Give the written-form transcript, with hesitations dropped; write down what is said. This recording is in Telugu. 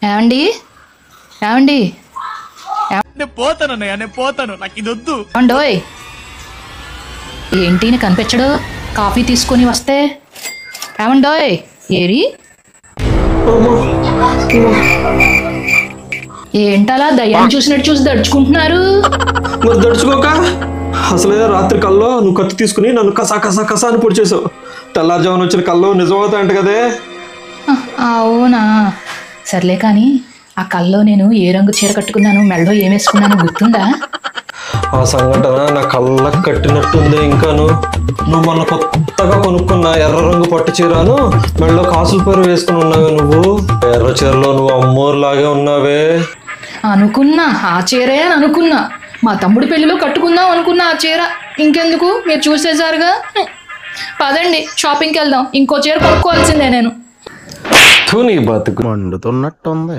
ఏమండి ఏమండి నేను పోతాను నాకు ఇది వద్దు. ఏమండోయ్, ఏంటి కనిపించడు? కాఫీ తీసుకొని వస్తే. ఏమండోయ్, ఏరి ఏంటలా దయ్యాన్ని చూసినట్టు చూసి దడుచుకుంటున్నారు? మరి దడుచుకోక అసలే రాత్రి కల్లో నువ్వు కత్తి తీసుకుని నన్ను కసా కసా కసా అని పొడి చేసావు. తెల్లారుజామున వచ్చిన కల్లో నిజమవుతాయంట కదే. అవునా, సర్లే కానీ ఆ కల్లో నేను ఏ రంగు చీర కట్టుకున్నాను, మెడలో ఏం వేసుకున్నాను గుర్తుందా? ఆ సంఘటన నా కళ్ళకు కట్టినట్టుంది. ఇంకాను నువ్వు మొన్న కొత్తగా కొనుక్కున్న ఎర్ర రంగు పట్టు చీరను మెడలో కాసుల పేరు వేసుకుని ఉన్నావే. నువ్వు ఎర్ర చీరలో నువ్వు అమ్మోరులాగే ఉన్నావే. అనుకున్నా ఆ చీరే అని అనుకున్నా. మా తమ్ముడు పెళ్లిలో కట్టుకుందాం అనుకున్నా ఆ చీర. ఇంకెందుకు, మీరు చూసేసారుగా. పదండి షాపింగ్కి వెళ్దాం. ఇంకో చీర కొనుక్కోవాల్సిందే నేను. నీ బతుకు మండుతున్నట్టుంది.